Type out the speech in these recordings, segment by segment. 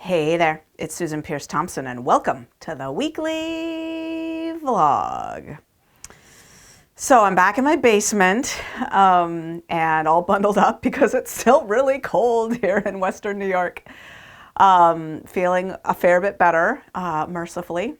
Hey there, it's Susan Pierce Thompson, and welcome to the weekly vlog. So I'm back in my basement and all bundled up because it's still really cold here in Western New York. Feeling a fair bit better, mercifully.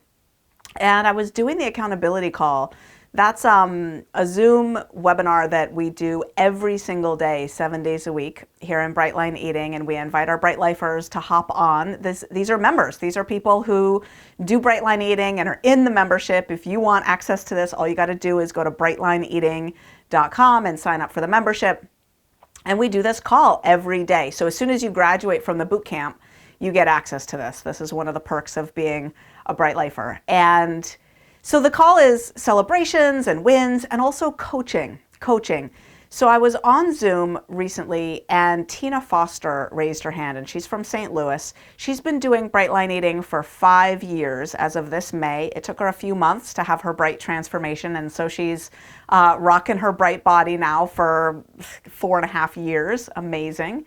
And I was doing the accountability call. That's a Zoom webinar that we do every single day, 7 days a week here in Brightline Eating, and we invite our Bright Lifers to hop on. These are members. These are people who do Brightline Eating and are in the membership. If you want access to this, all you got to do is go to brightlineeating.com and sign up for the membership. And we do this call every day. So as soon as you graduate from the boot camp, you get access to this. This is one of the perks of being a Bright Lifer. And so the call is celebrations and wins and also coaching. So I was on Zoom recently and Tina Foster raised her hand, and she's from St. Louis. She's been doing Brightline Eating for 5 years as of this May. It took her a few months to have her Bright transformation, and so she's rocking her Bright body now for 4.5 years. Amazing.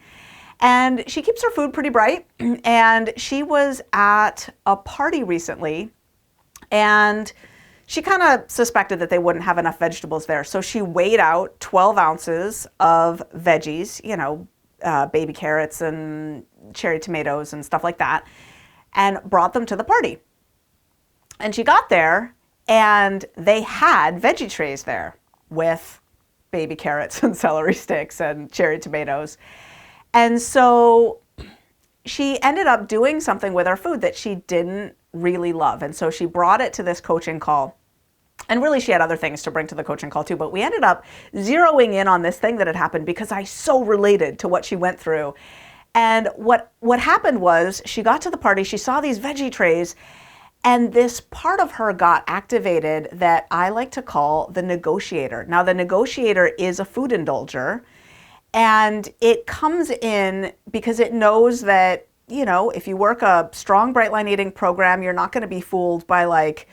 And she keeps her food pretty bright, and she was at a party recently, and she kind of suspected that they wouldn't have enough vegetables there. So she weighed out 12 ounces of veggies, baby carrots and cherry tomatoes and stuff like that, and brought them to the party. And she got there and they had veggie trays there with baby carrots and celery sticks and cherry tomatoes. And so she ended up doing something with her food that she didn't really love. And so she brought it to this coaching call. And really, she had other things to bring to the coaching call too, but we ended up zeroing in on this thing that had happened because I so related to what she went through. And what happened was she got to the party, she saw these veggie trays, and this part of her got activated that I like to call the negotiator. Now, the negotiator is a food indulger, and it comes in because it knows that, if you work a strong Brightline Eating program, you're not going to be fooled by like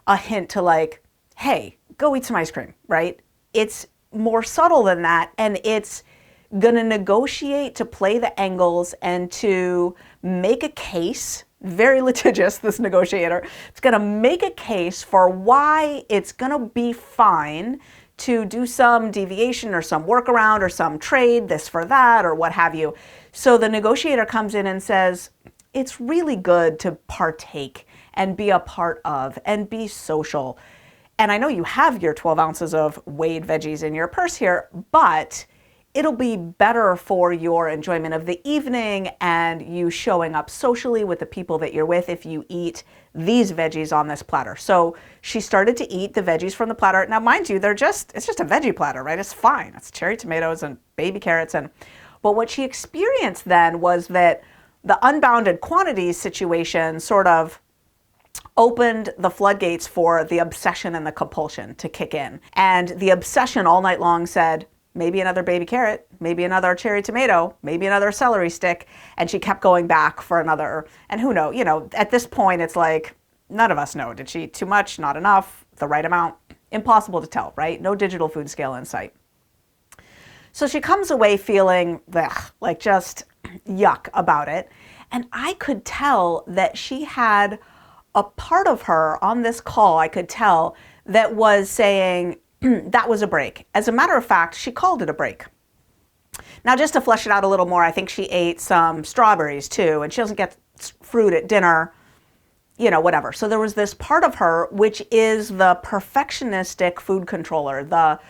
a hint to like, hey, go eat some ice cream, right? It's more subtle than that, and it's going to negotiate to play the angles and to make a case, very litigious, this negotiator. It's going to make a case for why it's going to be fine to do some deviation or some workaround or some trade, this for that, or what have you. So the negotiator comes in and says, it's really good to partake and be a part of and be social. And I know you have your 12 ounces of weighed veggies in your purse here, but it'll be better for your enjoyment of the evening and you showing up socially with the people that you're with if you eat these veggies on this platter. So she started to eat the veggies from the platter. Now, mind you, it's just a veggie platter, right? It's fine. It's cherry tomatoes and baby carrots. But what she experienced then was that the unbounded quantities situation sort of opened the floodgates for the obsession and the compulsion to kick in. And the obsession all night long said, maybe another baby carrot, maybe another cherry tomato, maybe another celery stick. And she kept going back for another. And who knows, at this point, it's like, none of us know. Did she eat too much, not enough, the right amount? Impossible to tell, right? No digital food scale in sight. So she comes away feeling like just yuck about it. And I could tell that she had a part of her on this call, I could tell, that was saying that was a break. As a matter of fact, she called it a break. Now, just to flesh it out a little more, I think she ate some strawberries too, and she doesn't get fruit at dinner, whatever. So there was this part of her, which is the perfectionistic food controller, the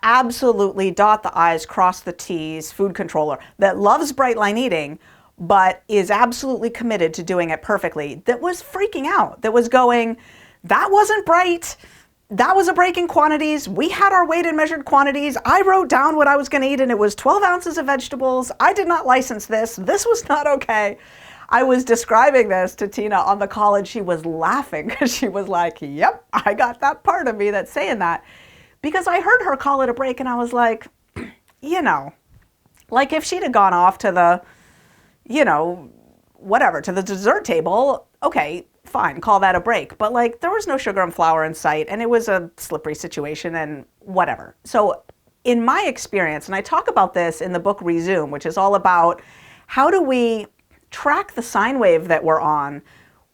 absolutely dot the I's, cross the T's food controller that loves Brightline Eating, but is absolutely committed to doing it perfectly, that was freaking out, that was going, that wasn't bright. That was a break in quantities. We had our weighed and measured quantities. I wrote down what I was going to eat, and it was 12 ounces of vegetables. I did not license this. This was not okay. I was describing this to Tina on the call, and she was laughing because she was like, yep, I got that part of me that's saying that. Because I heard her call it a break, and I was like, like if she'd have gone off to the, to the dessert table, okay, fine, call that a break. But like there was no sugar and flour in sight, and it was a slippery situation and whatever. So in my experience, and I talk about this in the book Resume, which is all about how do we track the sine wave that we're on,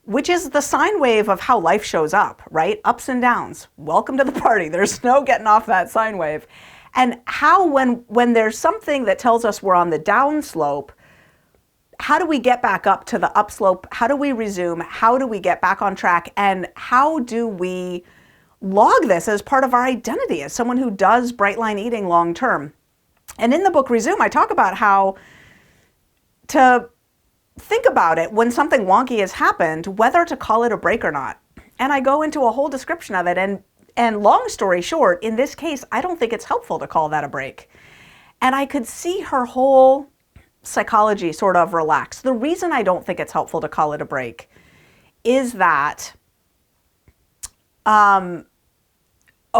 which is the sine wave of how life shows up, right? Ups and downs. Welcome to the party. There's no getting off that sine wave. And how when there's something that tells us we're on the down slope, how do we get back up to the upslope? How do we resume? How do we get back on track? And how do we log this as part of our identity as someone who does bright line eating long term? And in the book Resume, I talk about how to think about it when something wonky has happened, whether to call it a break or not. And I go into a whole description of it. And long story short, in this case, I don't think it's helpful to call that a break. And I could see her whole psychology sort of relax. The reason I don't think it's helpful to call it a break is that a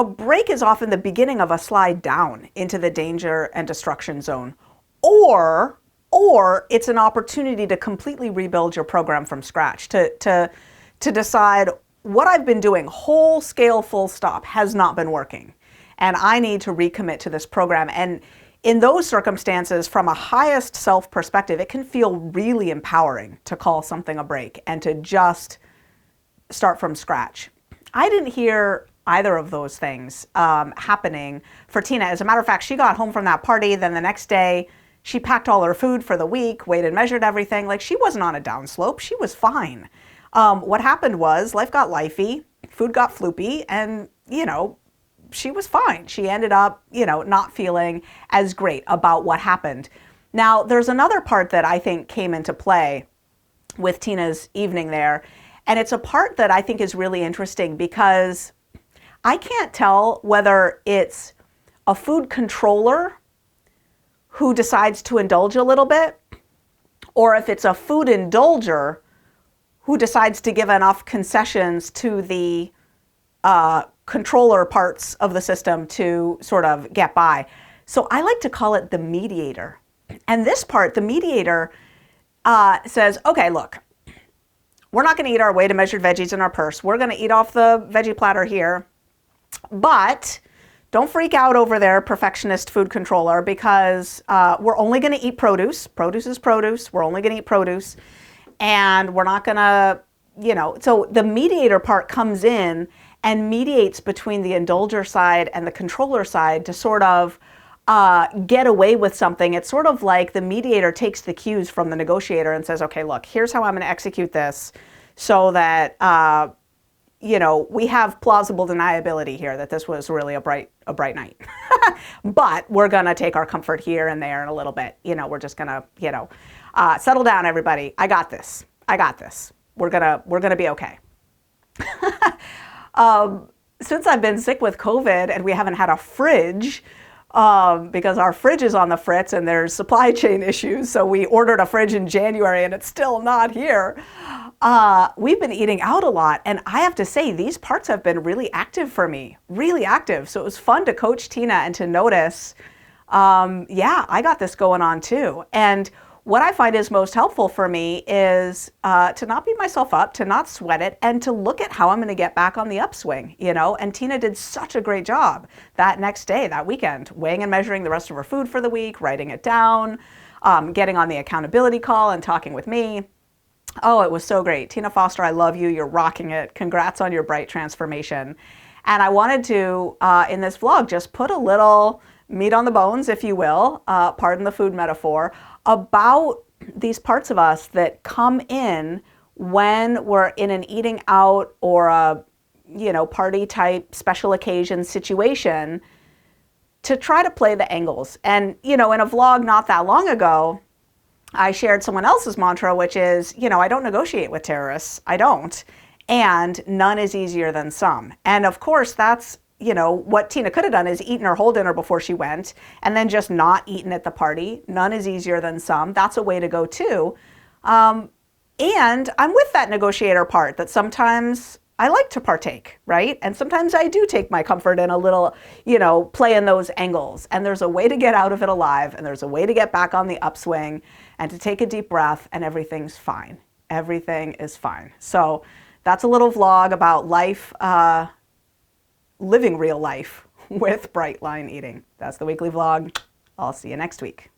break is often the beginning of a slide down into the danger and destruction zone, or it's an opportunity to completely rebuild your program from scratch, to decide what I've been doing, whole scale, full stop, has not been working, and I need to recommit to this program. And in those circumstances, from a highest self perspective, it can feel really empowering to call something a break and to just start from scratch. I didn't hear either of those things happening for Tina. As a matter of fact, she got home from that party, then the next day she packed all her food for the week, weighed and measured everything. Like, she wasn't on a downslope, she was fine. What happened was life got lifey, food got floopy, and she was fine. She ended up, not feeling as great about what happened. Now, there's another part that I think came into play with Tina's evening there, and it's a part that I think is really interesting because I can't tell whether it's a food controller who decides to indulge a little bit, or if it's a food indulger who decides to give enough concessions to the controller parts of the system to sort of get by. So I like to call it the mediator. And this part, the mediator, says, okay, look, we're not going to eat our weight and measured veggies in our purse. We're going to eat off the veggie platter here. But don't freak out over there, perfectionist food controller, because we're only going to eat produce. Produce is produce. We're only going to eat produce. And we're not going to, so the mediator part comes in and mediates between the indulger side and the controller side to sort of get away with something. It's sort of like the mediator takes the cues from the negotiator and says, okay, look, here's how I'm going to execute this so that, we have plausible deniability here that this was really a bright night. But we're going to take our comfort here and there in a little bit. We're just going to, settle down, everybody. I got this. We're going to be okay. Since I've been sick with COVID and we haven't had a fridge, because our fridge is on the fritz and there's supply chain issues, so we ordered a fridge in January and it's still not here. We've been eating out a lot, and I have to say these parts have been really active for me, really active. So it was fun to coach Tina and to notice, I got this going on too. And what I find is most helpful for me is to not beat myself up, to not sweat it, and to look at how I'm going to get back on the upswing, And Tina did such a great job that next day, that weekend, weighing and measuring the rest of her food for the week, writing it down, getting on the accountability call and talking with me. Oh, it was so great. Tina Foster, I love you. You're rocking it. Congrats on your bright transformation. And I wanted to, in this vlog, just put a little meat on the bones, if you will, pardon the food metaphor, about these parts of us that come in when we're in an eating out or a, party type special occasion situation, to try to play the angles. And, in a vlog not that long ago, I shared someone else's mantra, which is, I don't negotiate with terrorists. I don't. And none is easier than some. And of course, that's, what Tina could have done is eaten her whole dinner before she went and then just not eaten at the party. None is easier than some. That's a way to go too. And I'm with that negotiator part that sometimes I like to partake, right? And sometimes I do take my comfort in a little, play in those angles. And there's a way to get out of it alive, and there's a way to get back on the upswing and to take a deep breath, and everything's fine. Everything is fine. So that's a little vlog about life, living real life with bright line eating. That's the weekly vlog. I'll see you next week.